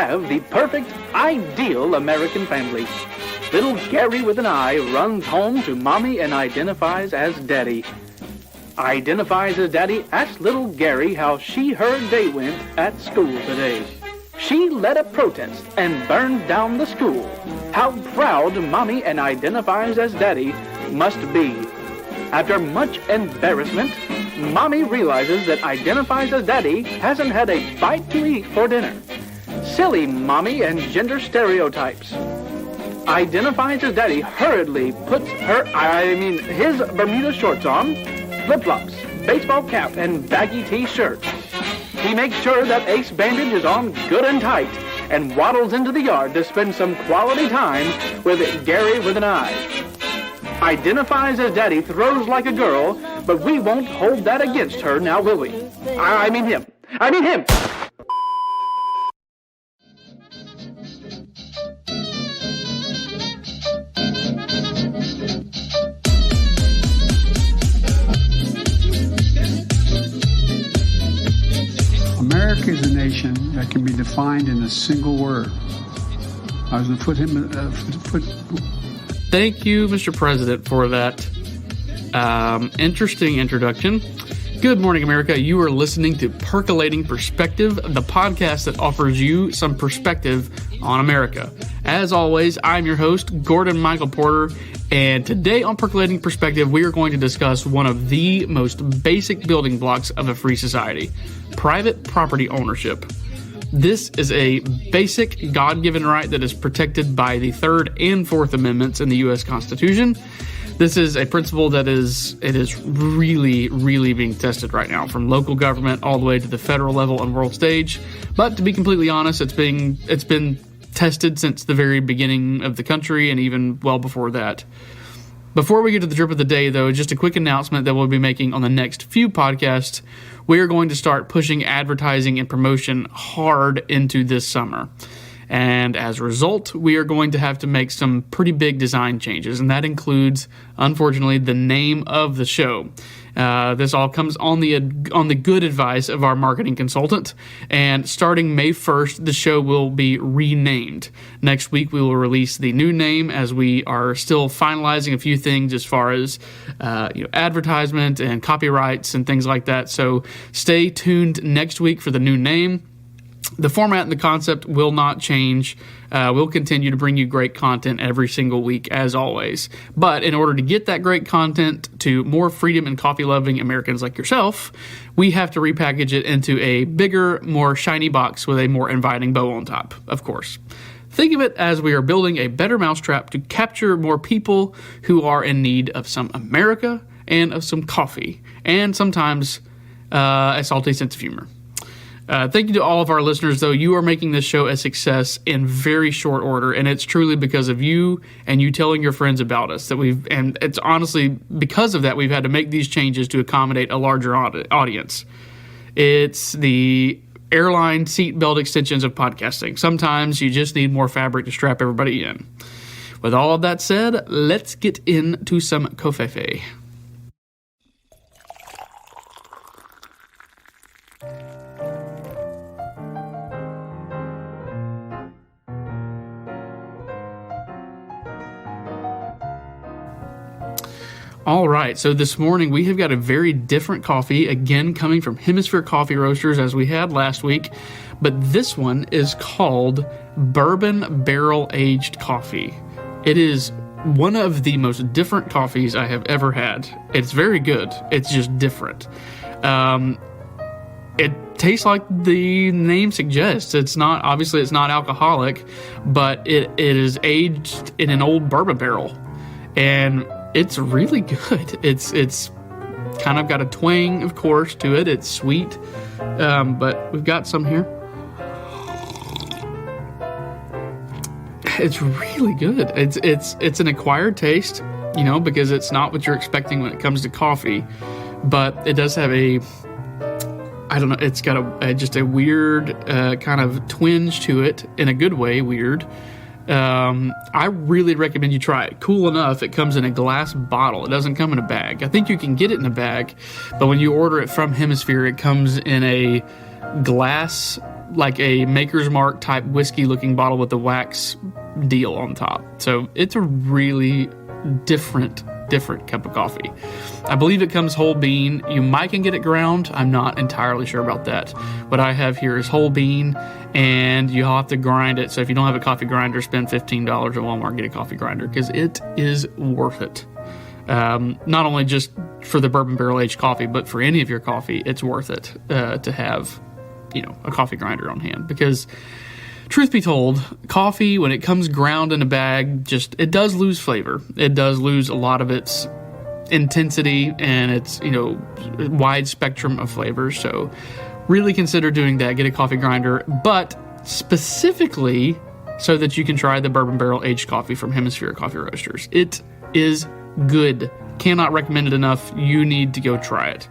have the perfect, ideal American family. Little Gary with an I runs home to Mommy and identifies as Daddy. Identifies as Daddy asks little Gary how her day went at school today. She led a protest and burned down the school. How proud Mommy and identifies as Daddy must be. After much embarrassment, Mommy realizes that identifies as Daddy hasn't had a bite to eat for dinner. Silly Mommy and gender stereotypes. Identifies as Daddy hurriedly puts his Bermuda shorts on, flip-flops, baseball cap, and baggy t-shirt. He makes sure that ace bandage is on good and tight and waddles into the yard to spend some quality time with Gary with an I. Identifies as Daddy throws like a girl, but we won't hold that against her now, will we? I mean him. America is a nation that can be defined in a single word. I was going to put him Thank you, Mr. President, for that interesting introduction. Good morning, America. You are listening to Percolating Perspective, the podcast that offers you some perspective on America. As always, I'm your host, Gordon Michael Porter, and today on Percolating Perspective, we are going to discuss one of the most basic building blocks of a free society, private property ownership. This is a basic God-given right that is protected by the Third and Fourth Amendments in the U.S. Constitution. This is a principle that is really, really being tested right now, from local government all the way to the federal level and world stage. But to be completely honest, it's been tested since the very beginning of the country and even well before that. Before we get to the drip of the day, though, just a quick announcement that we'll be making on the next few podcasts. We are going to start pushing advertising and promotion hard into this summer. And as a result, we are going to have to make some pretty big design changes, and that includes, unfortunately, the name of the show. This all comes on the good advice of our marketing consultant, and starting May 1st, the show will be renamed. Next week, we will release the new name, as we are still finalizing a few things as far as advertisement and copyrights and things like that. So stay tuned next week for the new name. The format and the concept will not change. We'll continue to bring you great content every single week, as always. But in order to get that great content to more freedom and coffee-loving Americans like yourself, we have to repackage it into a bigger, more shiny box with a more inviting bow on top, of course. Think of it as we are building a better mousetrap to capture more people who are in need of some America and of some coffee, and sometimes a salty sense of humor. Thank you to all of our listeners, though. You are making this show a success in very short order, and it's truly because of you and you telling your friends about us and it's honestly because of that we've had to make these changes to accommodate a larger audience. It's the airline seatbelt extensions of podcasting. Sometimes you just need more fabric to strap everybody in. With all of that said, let's get into some covfefe. All right, so this morning we have got a very different coffee, again coming from Hemisphere Coffee Roasters as we had last week, but this one is called Bourbon Barrel Aged Coffee. It is one of the most different coffees I have ever had. It's very good, it's just different. It tastes like the name suggests. It's not alcoholic, but it is aged in an old bourbon barrel, and it's really good. It's kind of got a twang, of course, to it. It's sweet, but we've got some here. It's really good. It's an acquired taste, because it's not what you're expecting when it comes to coffee, but it does have it's got just a weird kind of twinge to it, in a good way, weird. I really recommend you try it. Cool enough, it comes in a glass bottle. It doesn't come in a bag. I think you can get it in a bag, but when you order it from Hemisphere, it comes in a glass like a Maker's Mark type whiskey looking bottle with the wax deal on top. So it's a really different cup of coffee. I believe it comes whole bean. You might can get it ground. I'm not entirely sure about that. What I have here is whole bean, and you'll have to grind it. So if you don't have a coffee grinder, spend $15 at Walmart and get a coffee grinder, because it is worth it. Not only just for the bourbon barrel aged coffee, but for any of your coffee, it's worth it to have, a coffee grinder on hand, because truth be told, coffee, when it comes ground in a bag, it does lose flavor. It does lose a lot of its intensity and its, wide spectrum of flavors. So really consider doing that. Get a coffee grinder, but specifically so that you can try the bourbon barrel aged coffee from Hemisphere Coffee Roasters. It is good. Cannot recommend it enough. You need to go try it.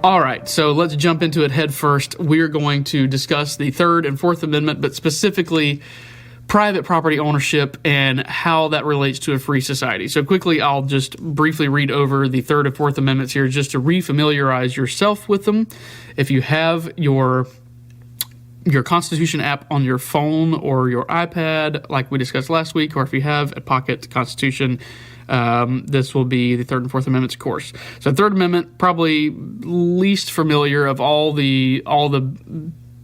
All right, so let's jump into it head first. We're going to discuss the Third and Fourth Amendment, but specifically private property ownership and how that relates to a free society. So quickly, I'll just briefly read over the Third and Fourth Amendments here just to refamiliarize yourself with them. If you have your Constitution app on your phone or your iPad, like we discussed last week, or if you have a Pocket Constitution, this will be the Third and Fourth Amendments, of course. So Third Amendment, probably least familiar of all the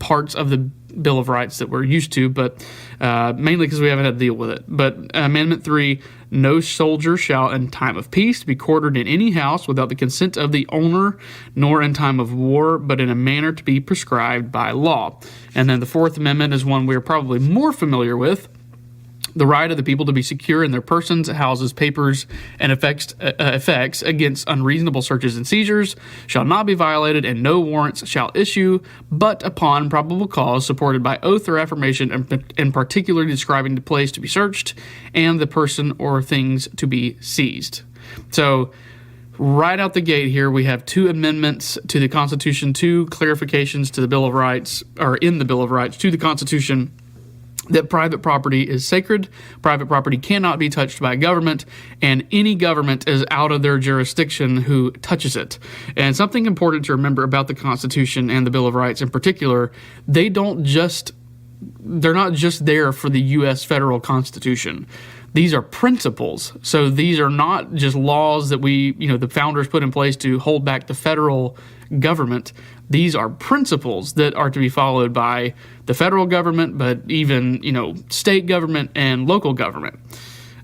parts of the Bill of Rights that we're used to, but mainly because we haven't had to deal with it. But Amendment 3, no soldier shall in time of peace be quartered in any house without the consent of the owner, nor in time of war, but in a manner to be prescribed by law. And then the Fourth Amendment is one we're probably more familiar with. The right of the people to be secure in their persons, houses, papers, and effects against unreasonable searches and seizures shall not be violated, and no warrants shall issue, but upon probable cause supported by oath or affirmation, and particularly describing the place to be searched and the person or things to be seized. So, right out the gate here, we have two amendments to the Constitution, two clarifications to the Bill of Rights, or in the Bill of Rights to the Constitution, that private property is sacred, private property cannot be touched by government, and any government is out of their jurisdiction who touches it. And something important to remember about the Constitution and the Bill of Rights in particular, they're not just there for the U.S. federal Constitution. These are principles. So these are not just laws that the founders put in place to hold back the federal government. These are principles that are to be followed by the federal government, but even, state government and local government.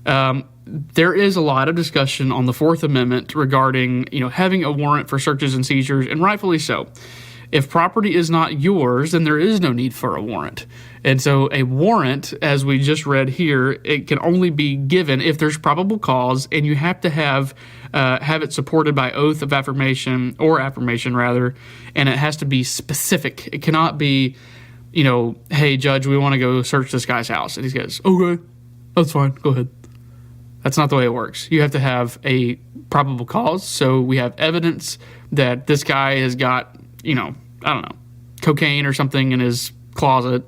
There is a lot of discussion on the Fourth Amendment regarding, having a warrant for searches and seizures, and rightfully so. If property is not yours, then there is no need for a warrant. And so a warrant, as we just read here, it can only be given if there's probable cause, and you have to have it supported by oath of affirmation, and it has to be specific. It cannot be, hey, judge, we want to go search this guy's house. And he goes, okay, that's fine, go ahead. That's not the way it works. You have to have a probable cause. So we have evidence that this guy has got, cocaine or something in his closet.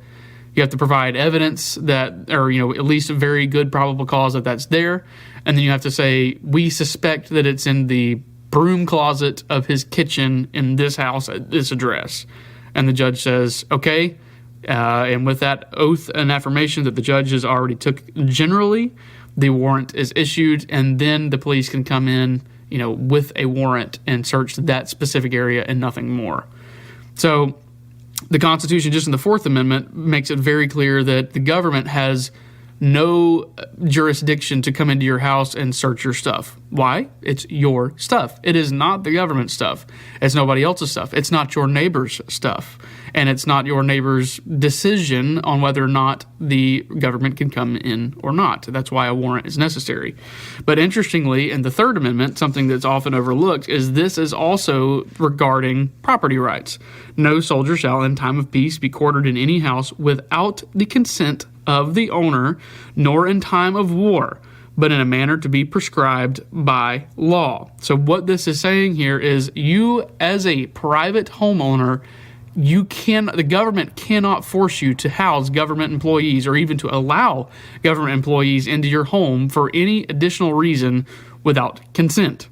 You have to provide evidence that, or, at least a very good probable cause that that's there. And then you have to say, we suspect that it's in the broom closet of his kitchen in this house at this address. And the judge says, okay. And with that oath and affirmation that the judge has already took, generally, the warrant is issued, and then the police can come in, with a warrant and search that specific area and nothing more. So the Constitution, just in the Fourth Amendment, makes it very clear that the government has no jurisdiction to come into your house and search your stuff. Why? It's your stuff. It is not the government's stuff. It's nobody else's stuff. It's not your neighbor's stuff. And it's not your neighbor's decision on whether or not the government can come in or not. That's why a warrant is necessary. But interestingly, in the Third Amendment, something that's often overlooked is this is also regarding property rights. No soldier shall in time of peace be quartered in any house without the consent of the owner, nor in time of war, but in a manner to be prescribed by law. So what this is saying here is you, as a private homeowner, the government cannot force you to house government employees or even to allow government employees into your home for any additional reason without consent.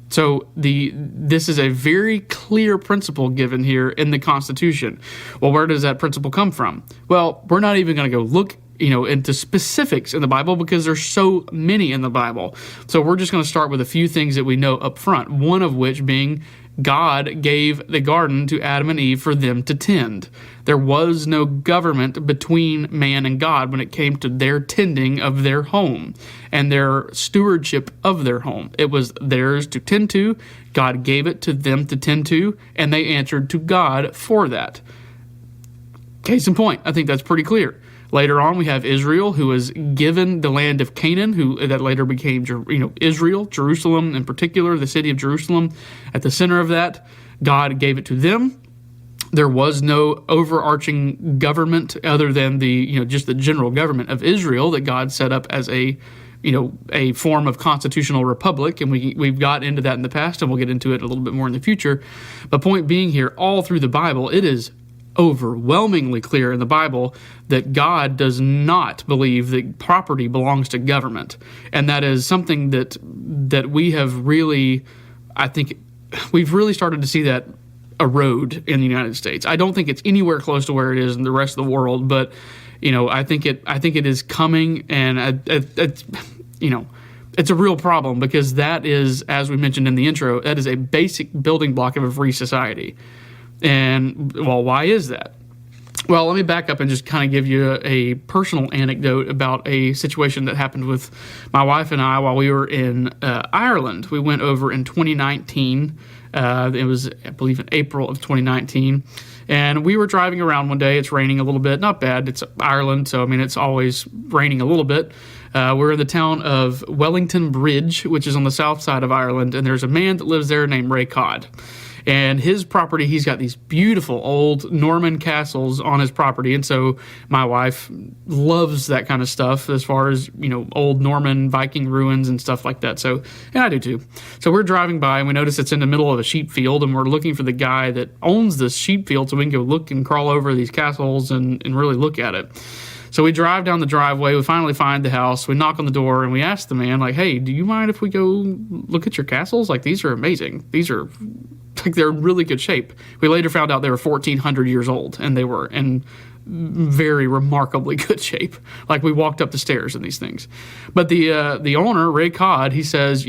So this is a very clear principle given here in the Constitution. Well, where does that principle come from? Well, we're not even going to go look into specifics in the Bible because there's so many in the Bible. So we're just going to start with a few things that we know up front, one of which being God gave the garden to Adam and Eve for them to tend. There was no government between man and God when it came to their tending of their home and their stewardship of their home. It was theirs to tend to. God gave it to them to tend to, and they answered to God for that. Case in point, I think that's pretty clear. Later on, we have Israel, who was given the land of Canaan, that later became Israel, Jerusalem in particular, the city of Jerusalem at the center of that. God gave it to them. There was no overarching government other than just the general government of Israel that God set up as a form of constitutional republic, and we've got into that in the past, and we'll get into it a little bit more in the future. But point being here, all through the Bible, it is overwhelmingly clear in the Bible that God does not believe that property belongs to government. And that is something that we have really, I think, we've really started to see that erode in the United States. I don't think it's anywhere close to where it is in the rest of the world, but I think it is coming, and it's a real problem because that is, as we mentioned in the intro, that is a basic building block of a free society. And, well, why is that? Well, let me back up and just kind of give you a personal anecdote about a situation that happened with my wife and I while we were in Ireland. We went over in 2019. It was, I believe, in April of 2019. And we were driving around one day. It's raining a little bit. Not bad. It's Ireland, so, it's always raining a little bit. We're in the town of Wellington Bridge, which is on the south side of Ireland. And there's a man that lives there named Ray Codd. And his property, he's got these beautiful old Norman castles on his property. And so my wife loves that kind of stuff as far as, old Norman Viking ruins and stuff like that. So, and I do too. So we're driving by and we notice it's in the middle of a sheep field, and we're looking for the guy that owns this sheep field so we can go look and crawl over these castles and really look at it. So we drive down the driveway, we finally find the house, we knock on the door, and we ask the man, hey, do you mind if we go look at your castles? These are amazing. These are, they're in really good shape. We later found out they were 1,400 years old, and they were in very remarkably good shape. We walked up the stairs in these things. But the owner, Ray Codd, he says,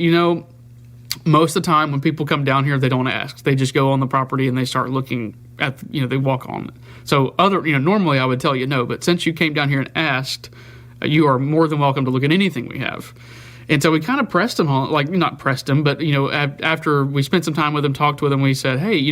most of the time when people come down here, they don't ask. They just go on the property and they start looking at, they walk on it. So normally I would tell you no, but since you came down here and asked, you are more than welcome to look at anything we have. And so we kind of pressed him on, not pressed him, but, after we spent some time with him, talked with him, we said, hey,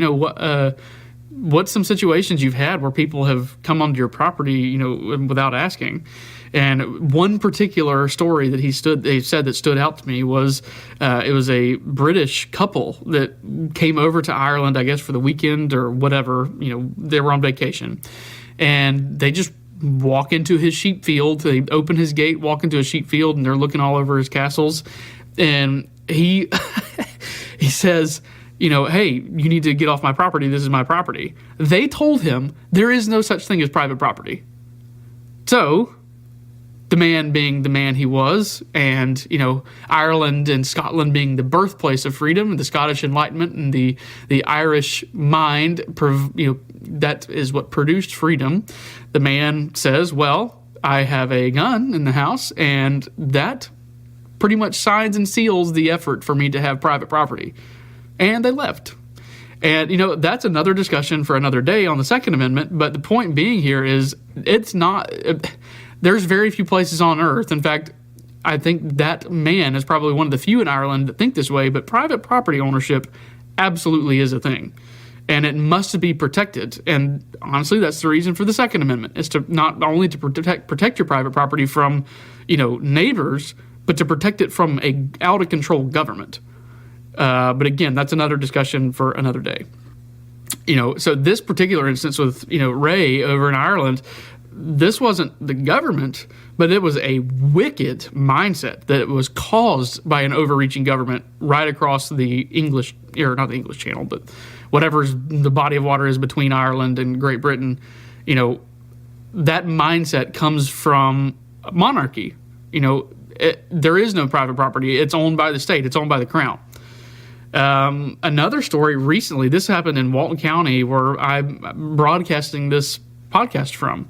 what's some situations you've had where people have come onto your property, without asking? And one particular story that he said that stood out to me was it was a British couple that came over to Ireland, I guess, for the weekend or whatever. They were on vacation. And they just walk into his sheep field. They open his gate, walk into a sheep field, and they're looking all over his castles. And he says, hey, you need to get off my property. This is my property. They told him there is no such thing as private property. So the man being the man he was, and, Ireland and Scotland being the birthplace of freedom, the Scottish Enlightenment and the Irish mind, that is what produced freedom. The man says, well, I have a gun in the house, and that pretty much signs and seals the effort for me to have private property. And they left. And, that's another discussion for another day on the Second Amendment. But the point being here is it's not... There's very few places on earth. In fact, I think that man is probably one of the few in Ireland that think this way, but private property ownership absolutely is a thing. And it must be protected. And honestly, that's the reason for the Second Amendment, is to not only to protect your private property from, neighbors, but to protect it from a out-of-control government. But again, that's another discussion for another day. So this particular instance with, Ray over in Ireland, this wasn't the government, but it was a wicked mindset that was caused by an overreaching government right across the English, or not the English Channel, but whatever the body of water is between Ireland and Great Britain. That mindset comes from monarchy. There is no private property. It's owned by the state. It's owned by the crown. Another story recently, this happened in Walton County where I'm broadcasting this podcast from.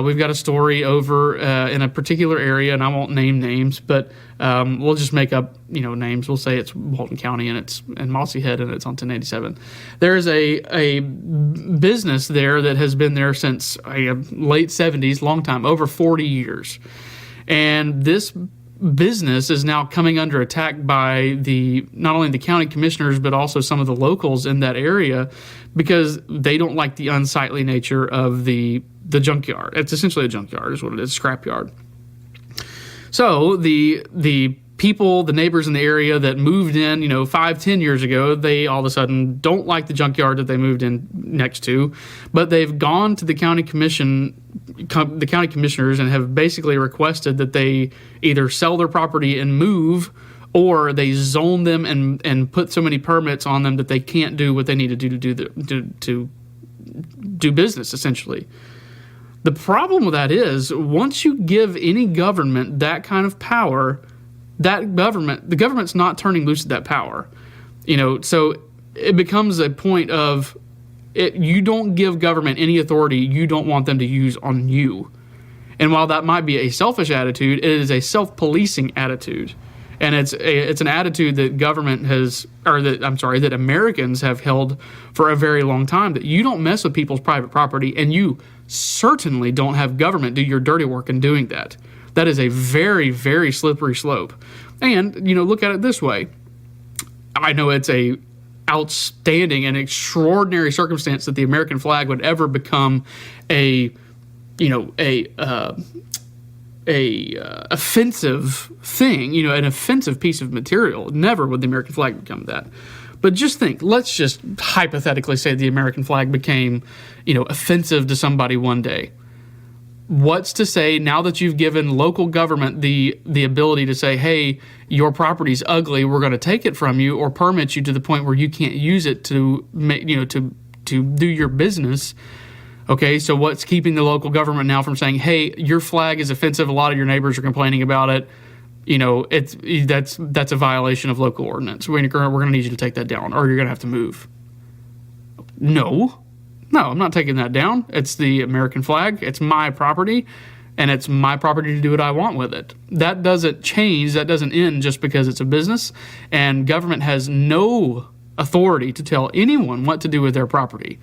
We've got a story over in a particular area, and I won't name names, but we'll just make up names. We'll say it's Walton County and it's in Mossy Head and it's on 1087. There's a business there that has been there since late 70s, long time, over 40 years. And this business is now coming under attack by not only the county commissioners, but also some of the locals in that area because they don't like the unsightly nature of the junkyard. It's essentially a junkyard is what it is, scrapyard. So the people, the neighbors in the area that moved in, 5-10 years ago, they all of a sudden don't like the junkyard that they moved in next to, but they've gone to the county commissioners and have basically requested that they either sell their property and move, or they zone them and put so many permits on them that they can't do what they need to do to do business, essentially. The problem with that is once you give any government that kind of power, the government's not turning loose of that power. So it becomes a point of you don't give government any authority you don't want them to use on you. And while that might be a selfish attitude, it is a self-policing attitude. And it's an attitude that that Americans have held for a very long time, that you don't mess with people's private property, and you certainly don't have government do your dirty work in doing that. That is a very, very slippery slope. And, look at it this way. I know it's a outstanding and extraordinary circumstance that the American flag would ever become a offensive thing, an offensive piece of material. Never would the American flag become that. But just think, let's just hypothetically say the American flag became, offensive to somebody one day. What's to say now that you've given local government the ability to say, hey, your property's ugly, we're going to take it from you or permit you to the point where you can't use it to make, to do your business. Okay, so what's keeping the local government now from saying, hey, your flag is offensive, a lot of your neighbors are complaining about it, that's a violation of local ordinance. We're going to need you to take that down, or you're going to have to move. No, I'm not taking that down. It's the American flag. It's my property, and it's my property to do what I want with it. That doesn't change. That doesn't end just because it's a business, and government has no authority to tell anyone what to do with their property.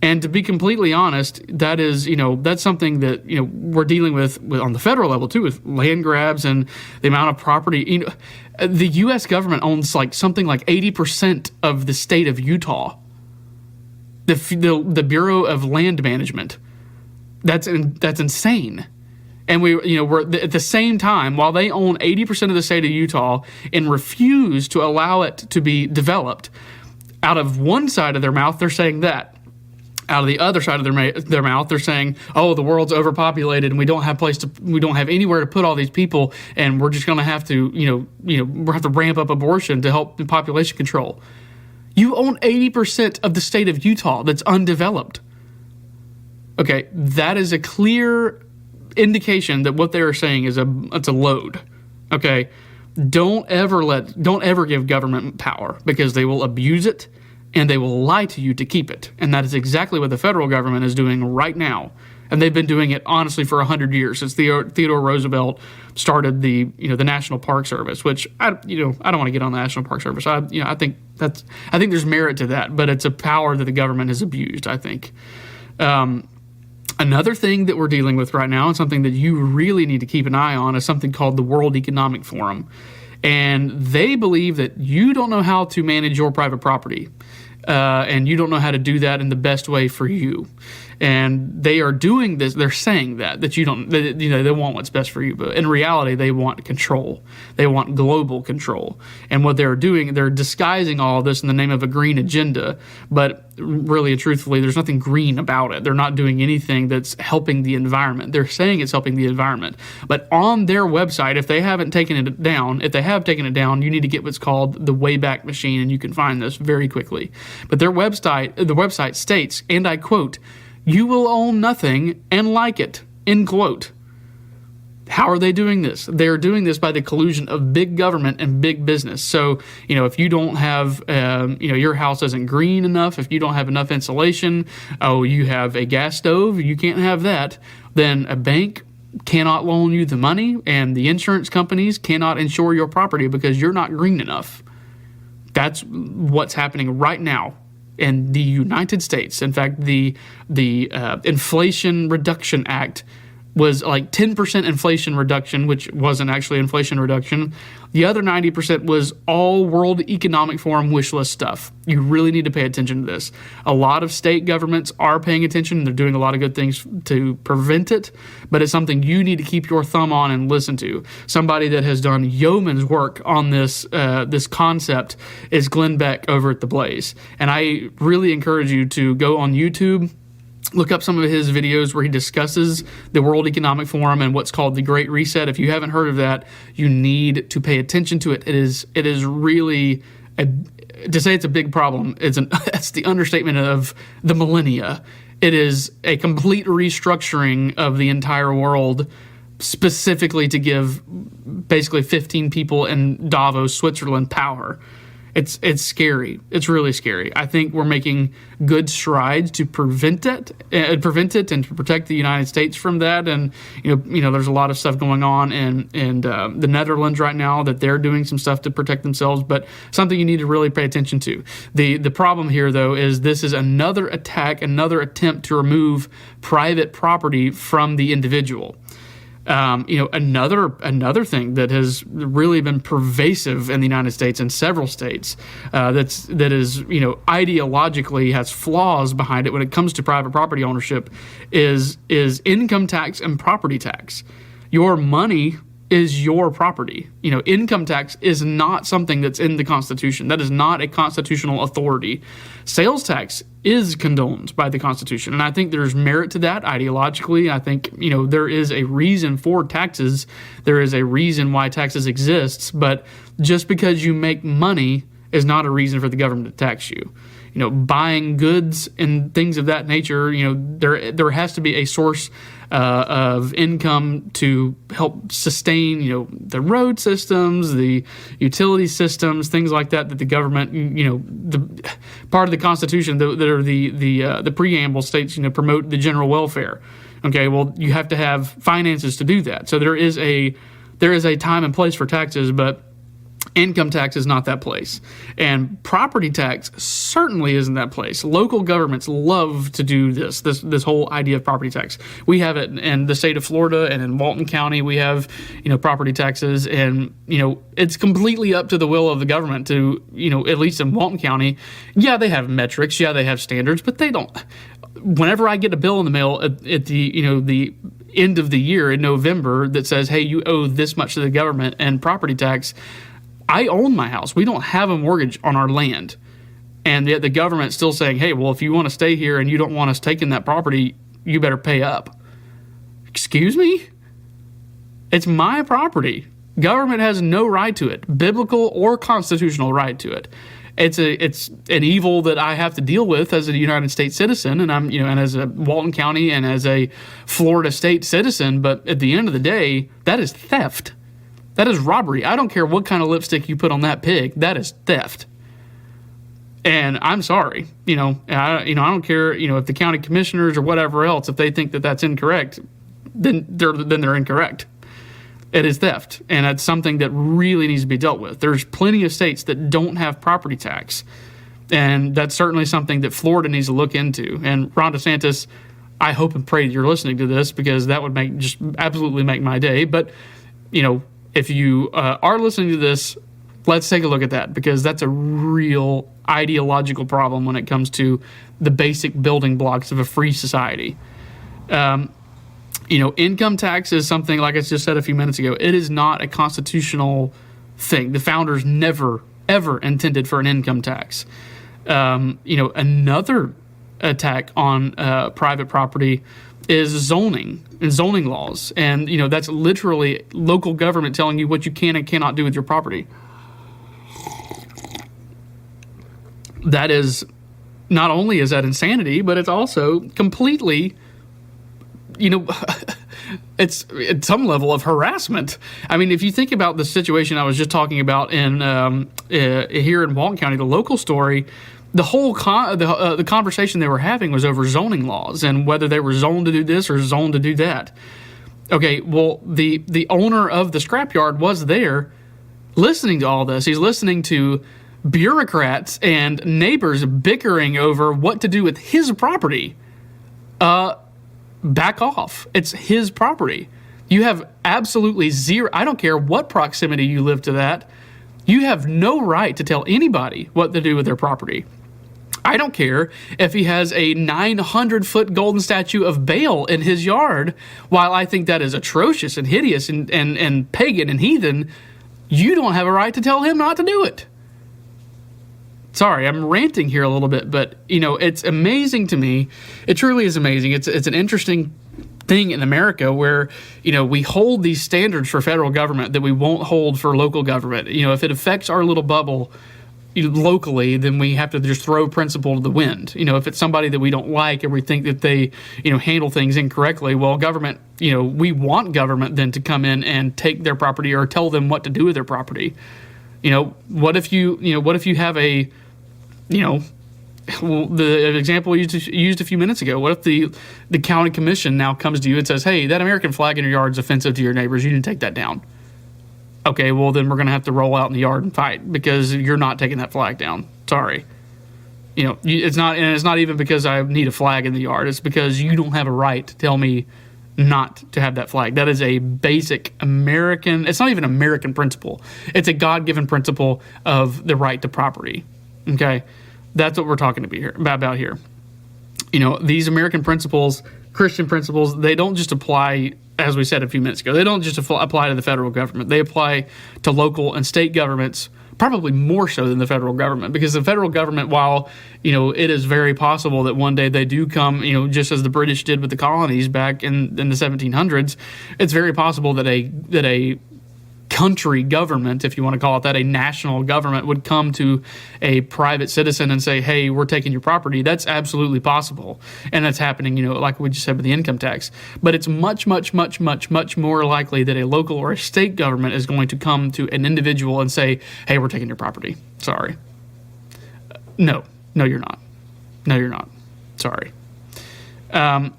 And to be completely honest, that is, that's something that, we're dealing with on the federal level too, with land grabs and the amount of property. The U.S. government owns something like 80% of the state of Utah. The Bureau of Land Management. That's insane. And we're at the same time, while they own 80% of the state of Utah and refuse to allow it to be developed, out of one side of their mouth, they're saying that. Out of the other side of their mouth, they're saying, "Oh, the world's overpopulated, and we don't have anywhere to put all these people, and we're just going to have to, we have to ramp up abortion to help the population control." You own 80% of the state of Utah that's undeveloped. Okay, that is a clear indication that what they are saying is it's a load. Okay, don't ever give government power, because they will abuse it. And they will lie to you to keep it. And that is exactly what the federal government is doing right now. And they've been doing it, honestly, for 100 years, since Theodore Roosevelt started the National Park Service, which I don't want to get on the National Park Service. I think there's merit to that, but it's a power that the government has abused, I think. Another thing that we're dealing with right now, and something that you really need to keep an eye on, is something called the World Economic Forum. And they believe that you don't know how to manage your private property. And you don't know how to do that in the best way for you. And they are doing this. They're saying that you don't. They want what's best for you, but in reality, they want control. They want global control. And what they're doing, they're disguising all of this in the name of a green agenda. But really and truthfully, there's nothing green about it. They're not doing anything that's helping the environment. They're saying it's helping the environment, but on their website, if they have taken it down, you need to get what's called the Wayback Machine, and you can find this very quickly. But the website states, and I quote, "You will own nothing and like it," end quote. How are they doing this? They're doing this by the collusion of big government and big business. So, if you don't have, your house isn't green enough, if you don't have enough insulation, you have a gas stove, you can't have that, then a bank cannot loan you the money, and the insurance companies cannot insure your property because you're not green enough. That's what's happening right now in the United States. In fact, the Inflation Reduction Act was like 10% inflation reduction, which wasn't actually inflation reduction. The other 90% was all World Economic Forum wish list stuff. You really need to pay attention to this. A lot of state governments are paying attention. They're doing a lot of good things to prevent it, but it's something you need to keep your thumb on and listen to. Somebody that has done yeoman's work on this concept is Glenn Beck over at The Blaze. And I really encourage you to go on YouTube, look up some of his videos where he discusses the World Economic Forum and what's called the Great Reset. If you haven't heard of that, you need to pay attention to it. It is really, to say it's a big problem, that's the understatement of the millennia. It is a complete restructuring of the entire world, specifically to give basically 15 people in Davos, Switzerland, power. It's scary. It's really scary. I think we're making good strides to prevent it and to protect the United States from that. And there's a lot of stuff going on in the Netherlands right now that they're doing some stuff to protect themselves. But something you need to really pay attention to. The problem here, though, is this is another attack, another attempt to remove private property from the individual. Another thing that has really been pervasive in the United States and several states that is ideologically has flaws behind it when it comes to private property ownership is income tax and property tax. Your money is your property. Income tax is not something that's in the Constitution. That is not a constitutional authority. Sales tax is condoned by the Constitution, and I think there's merit to that ideologically. I think, there is a reason for taxes. There is a reason why taxes exists, but just because you make money is not a reason for the government to tax you. Buying goods and things of that nature, there has to be a source of income to help sustain, the road systems, the utility systems, things like that the government, the part of the Constitution that are the preamble states, promote the general welfare. Okay, well, you have to have finances to do that. So there is a time and place for taxes, but income tax is not that place. And property tax certainly isn't that place. Local governments love to do this whole idea of property tax. We have it in the state of Florida and in Walton County. We have, property taxes, and, it's completely up to the will of the government to, at least in Walton County. Yeah, they have metrics. Yeah, they have standards, but they don't. Whenever I get a bill in the mail at the, the end of the year in November that says, hey, you owe this much to the government and property tax, I own my house. We don't have a mortgage on our land. And yet the government's still saying, hey, well, if you want to stay here and you don't want us taking that property, you better pay up. Excuse me? It's my property. Government has no right to it, biblical or constitutional right to it. It's an evil that I have to deal with as a United States citizen, and and as a Walton County and as a Florida state citizen. But at the end of the day, that is theft. That is robbery. I don't care what kind of lipstick you put on that pig. That is theft. And I'm sorry. I don't care. If the county commissioners or whatever else, if they think that that's incorrect, then they're incorrect. It is theft, and it's something that really needs to be dealt with. There's plenty of states that don't have property tax, and that's certainly something that Florida needs to look into. And Ron DeSantis, I hope and pray that you're listening to this, because that would absolutely make my day. But if you are listening to this, let's take a look at that, because that's a real ideological problem when it comes to the basic building blocks of a free society. Income tax is something, like I just said a few minutes ago, it is not a constitutional thing. The founders never, ever intended for an income tax. Another attack on private property is zoning and zoning laws. And, that's literally local government telling you what you can and cannot do with your property. That is, not only is that insanity, but it's also completely, it's at some level of harassment. I mean, if you think about the situation I was just talking about in here in Walton County, the local story, the whole the conversation they were having was over zoning laws and whether they were zoned to do this or zoned to do that. Okay, well, the owner of the scrapyard was there listening to all this. He's listening to bureaucrats and neighbors bickering over what to do with his property. Back off. It's his property. You have absolutely zero. I don't care what proximity you live to that. You have no right to tell anybody what to do with their property. I don't care if he has a 900-foot golden statue of Baal in his yard. While I think that is atrocious and hideous and pagan and heathen, you don't have a right to tell him not to do it. Sorry, I'm ranting here a little bit, but, it's amazing to me. It truly is amazing. It's an interesting thing in America where, we hold these standards for federal government that we won't hold for local government. If it affects our little bubble locally, then we have to just throw principle to the wind. If it's somebody that we don't like or we think that they, handle things incorrectly, well, government, we want government then to come in and take their property or tell them what to do with their property. What if you have a, the example you used a few minutes ago, what if the county commission now comes to you and says, hey, that American flag in your yard is offensive to your neighbors, you need to take that down. Okay, well, then we're going to have to roll out in the yard and fight because you're not taking that flag down. Sorry. It's not even because I need a flag in the yard. It's because you don't have a right to tell me not to have that flag. That is a basic American, it's not even American principle. It's a God-given principle of the right to property. Okay? That's what we're talking about here. These American principles, Christian principles, they don't just apply, as we said a few minutes ago, they don't just apply to the federal government. They apply to local and state governments, probably more so than the federal government, because the federal government, while, it is very possible that one day they do come, just as the British did with the colonies back in the 1700s, it's very possible that a country government, if you want to call it that, a national government would come to a private citizen and say, hey, we're taking your property. That's absolutely possible. And that's happening, like we just said with the income tax. But it's much, much, much, much, much more likely that a local or a state government is going to come to an individual and say, hey, we're taking your property. Sorry. No, you're not. No, you're not. Sorry. It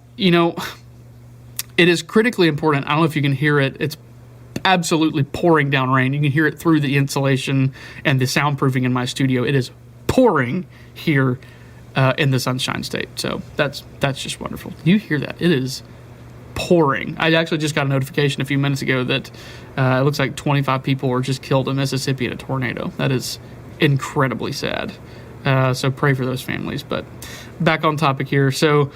is critically important. I don't know if you can hear it. It's absolutely pouring down rain. You can hear it through the insulation and the soundproofing in my studio. It is pouring here in the Sunshine State. So that's just wonderful. You hear that? It is pouring. I actually just got a notification a few minutes ago that it looks like 25 people were just killed in Mississippi in a tornado. That is incredibly sad. So pray for those families. But back on topic here. So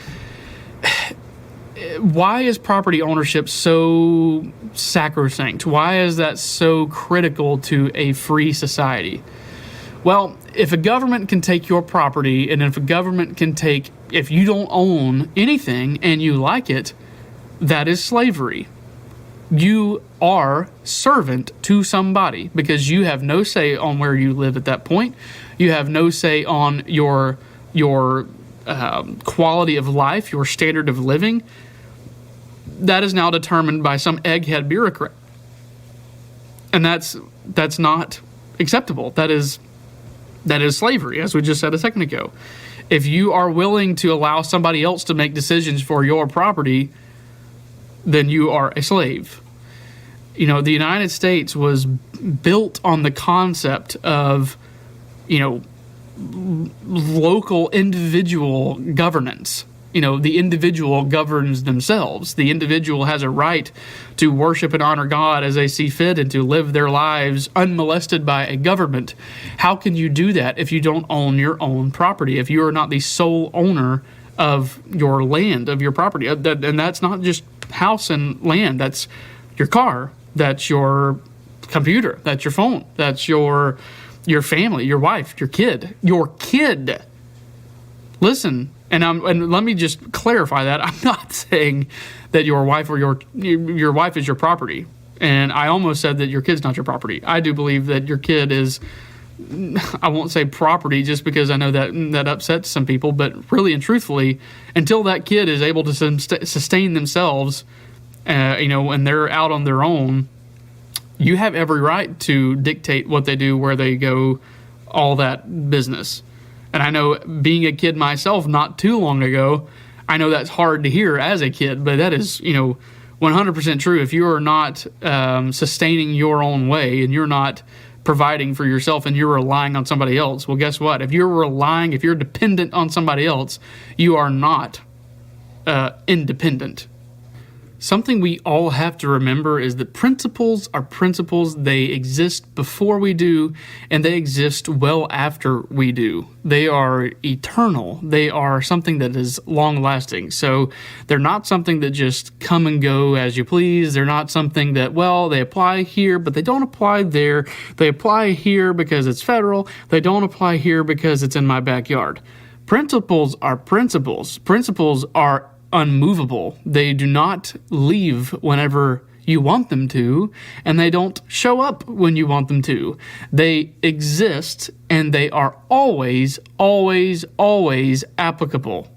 why is property ownership so sacrosanct? Why is that so critical to a free society? Well, if a government can take your property, and if a government can take, if you don't own anything and you like it, that is slavery. You are servant to somebody because you have no say on where you live at that point. You have no say on your quality of life, your standard of living. That is now determined by some egghead bureaucrat. And that's not acceptable. That is slavery, as we just said a second ago. If you are willing to allow somebody else to make decisions for your property, then you are a slave. The United States was built on the concept of, local individual governance. The individual governs themselves. The individual has a right to worship and honor God as they see fit and to live their lives unmolested by a government. How can you do that if you don't own your own property, if you are not the sole owner of your land, of your property? And that's not just house and land. That's your car. That's your computer. That's your phone. That's your family, your wife, your kid. Your kid. Listen. And let me just clarify that. I'm not saying that your wife or your wife is your property. And I almost said that your kid's not your property. I do believe that your kid is, I won't say property just because I know that upsets some people, but really and truthfully, until that kid is able to sustain themselves when they're out on their own, you have every right to dictate what they do, where they go, all that business. And I know, being a kid myself not too long ago, I know that's hard to hear as a kid, but that is, 100% true. If you are not sustaining your own way, and you're not providing for yourself, and you're relying on somebody else, well, guess what? If you're dependent on somebody else, you are not independent. Something we all have to remember is that principles are principles. They exist before we do, and they exist well after we do. They are eternal. They are something that is long-lasting. So they're not something that just come and go as you please. They're not something that, they apply here, but they don't apply there. They apply here because it's federal. They don't apply here because it's in my backyard. Principles are principles. Principles are unmovable. They do not leave whenever you want them to, and they don't show up when you want them to. They exist, and they are always, always, always applicable.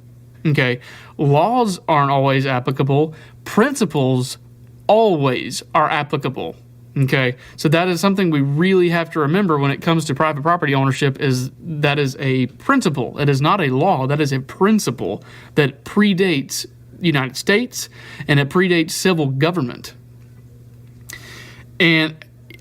Okay? Laws aren't always applicable. Principles always are applicable. Okay, so that is something we really have to remember when it comes to private property ownership, is that is a principle. It is not a law. That is a principle that predates the United States, and it predates civil government. And,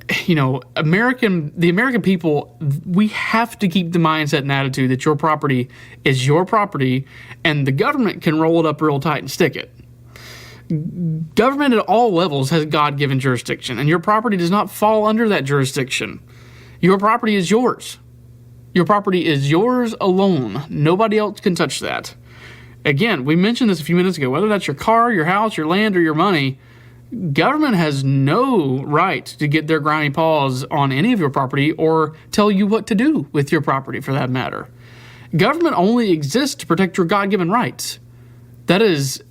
the American people, we have to keep the mindset and attitude that your property is your property, and the government can roll it up real tight and stick it. Government at all levels has God-given jurisdiction, and your property does not fall under that jurisdiction. Your property is yours. Your property is yours alone. Nobody else can touch that. Again, we mentioned this a few minutes ago. Whether that's your car, your house, your land, or your money, government has no right to get their grimy paws on any of your property or tell you what to do with your property, for that matter. Government only exists to protect your God-given rights. That is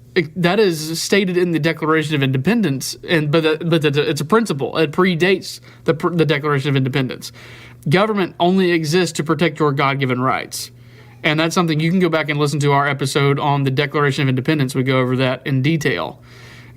stated in the Declaration of Independence, but it's a principle. It predates the Declaration of Independence. Government only exists to protect your God-given rights. And that's something you can go back and listen to our episode on the Declaration of Independence. We go over that in detail.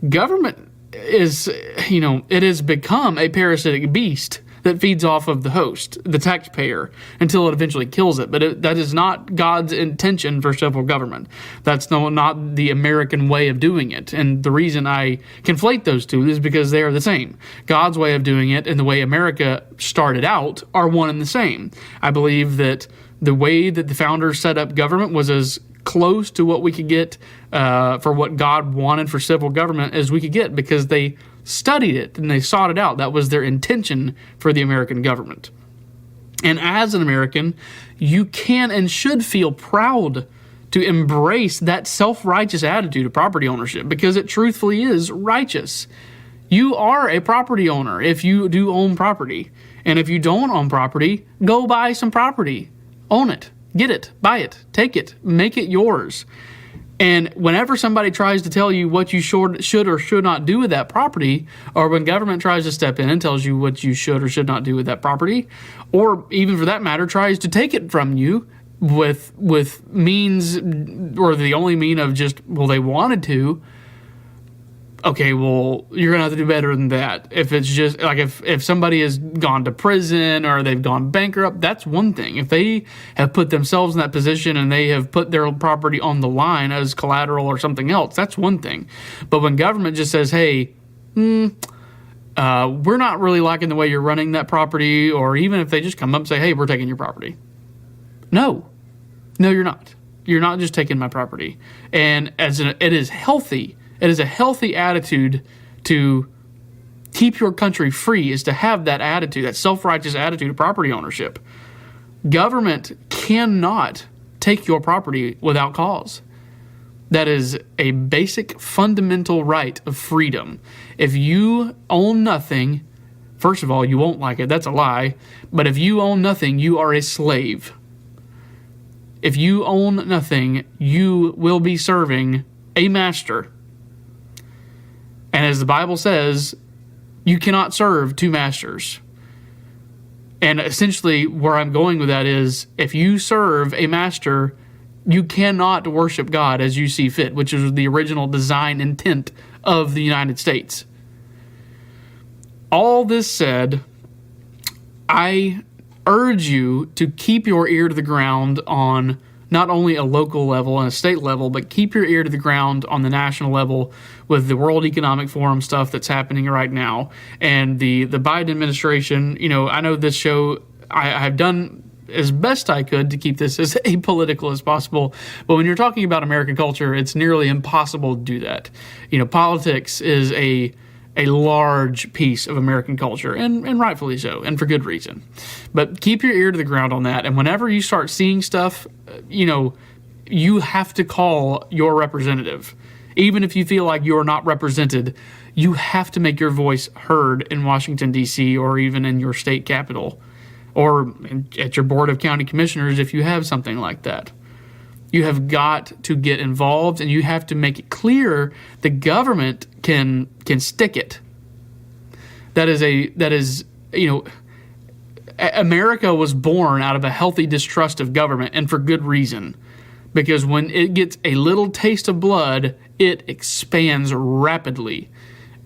Government is, it has become a parasitic beast that feeds off of the host, the taxpayer, until it eventually kills it. But that is not God's intention for civil government. That's not the American way of doing it. And the reason I conflate those two is because they are the same. God's way of doing it and the way America started out are one and the same. I believe that the way that the founders set up government was as close to what we could get for what God wanted for civil government as we could get, because they studied it and they sought it out. That was their intention for the American government. And as an American, you can and should feel proud to embrace that self-righteous attitude of property ownership, because it truthfully is righteous. You are a property owner if you do own property. And if you don't own property, go buy some property. Own it. Get it. Buy it. Take it. Make it yours. And whenever somebody tries to tell you what you should or should not do with that property, or when government tries to step in and tells you what you should or should not do with that property, or even for that matter tries to take it from you with means, or the only mean of just, they wanted to, okay, well, you're going to have to do better than that. If it's just, like, if somebody has gone to prison or they've gone bankrupt, that's one thing. If they have put themselves in that position and they have put their property on the line as collateral or something else, that's one thing. But when government just says, hey, we're not really liking the way you're running that property, or even if they just come up and say, hey, we're taking your property. No, you're not. You're not just taking my property. And it is healthy. It is a healthy attitude to keep your country free, is to have that attitude, that self-righteous attitude of property ownership. Government cannot take your property without cause. That is a basic fundamental right of freedom. If you own nothing, first of all, you won't like it. That's a lie. But if you own nothing, you are a slave. If you own nothing, you will be serving a master. And as the Bible says, you cannot serve two masters. And essentially where I'm going with that is, if you serve a master, you cannot worship God as you see fit, which is the original design intent of the United States. All this said, I urge you to keep your ear to the ground on not only a local level and a state level, but keep your ear to the ground on the national level with the World Economic Forum stuff that's happening right now. And the Biden administration, I know this show, I've done as best I could to keep this as apolitical as possible. But when you're talking about American culture, it's nearly impossible to do that. Politics is a large piece of American culture, and rightfully so, and for good reason. But keep your ear to the ground on that, and whenever you start seeing stuff, you have to call your representative. Even if you feel like you're not represented, you have to make your voice heard in Washington, D.C., or even in your state capital, or at your board of county commissioners if you have something like that. You have got to get involved, and you have to make it clear the government can stick it. That is America was born out of a healthy distrust of government, and for good reason. Because when it gets a little taste of blood, it expands rapidly.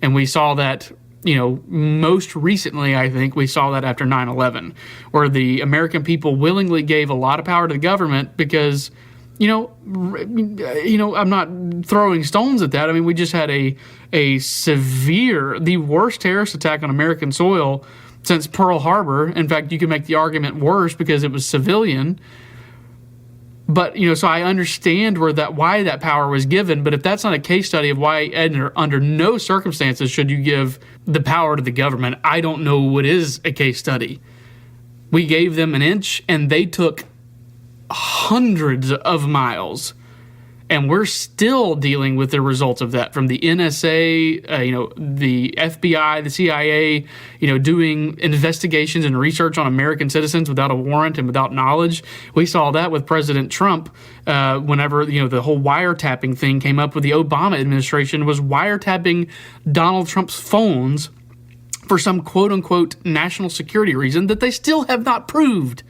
And we saw that, most recently, I think, we saw that after 9/11, where the American people willingly gave a lot of power to the government because I'm not throwing stones at that. I mean, we just had a severe, the worst terrorist attack on American soil since Pearl Harbor. In fact, you can make the argument worse because it was civilian. But, so I understand why that power was given. But if that's not a case study of why under no circumstances should you give the power to the government, I don't know what is a case study. We gave them an inch and they took hundreds of miles, and we're still dealing with the results of that from the NSA, the FBI, the CIA, doing investigations and research on American citizens without a warrant and without knowledge. We saw that with President Trump whenever, the whole wiretapping thing came up with the Obama administration was wiretapping Donald Trump's phones for some quote-unquote national security reason that they still have not proved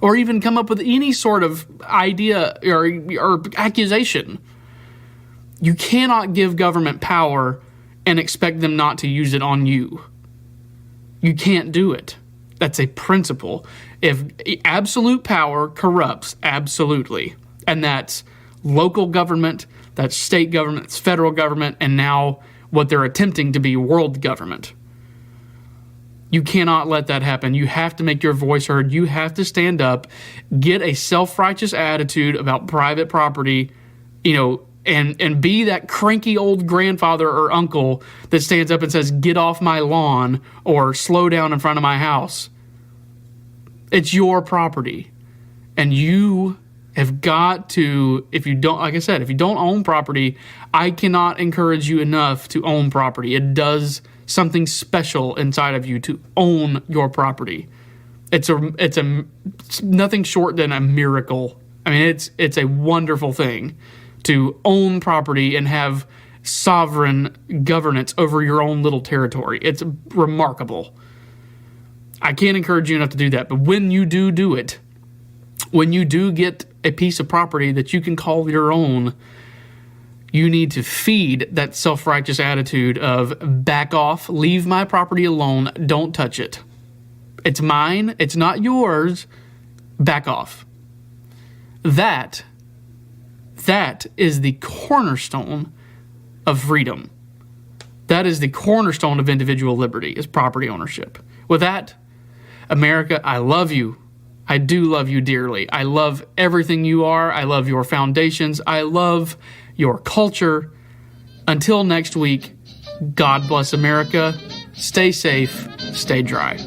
or even come up with any sort of idea or accusation. You cannot give government power and expect them not to use it on you. You can't do it. That's a principle. If absolute power corrupts, absolutely. And that's local government, that's state government, that's federal government, and now what they're attempting to be world government. You cannot let that happen. You have to make your voice heard. You have to stand up, get a self-righteous attitude about private property, and be that cranky old grandfather or uncle that stands up and says, "Get off my lawn," or "Slow down in front of my house." It's your property. And you have got to, if you don't own property, I cannot encourage you enough to own property. It does something special inside of you to own your property. It's nothing short than a miracle. I mean, it's a wonderful thing to own property and have sovereign governance over your own little territory. It's remarkable. I can't encourage you enough to do that. But when you do it, when you do get a piece of property that you can call your own, you need to feed that self-righteous attitude of back off, leave my property alone, don't touch it. It's mine, it's not yours, back off. That is the cornerstone of freedom. That is the cornerstone of individual liberty, is property ownership. With that, America, I love you. I do love you dearly. I love everything you are. I love your foundations. I love your culture. Until next week, God bless America. Stay safe, stay dry.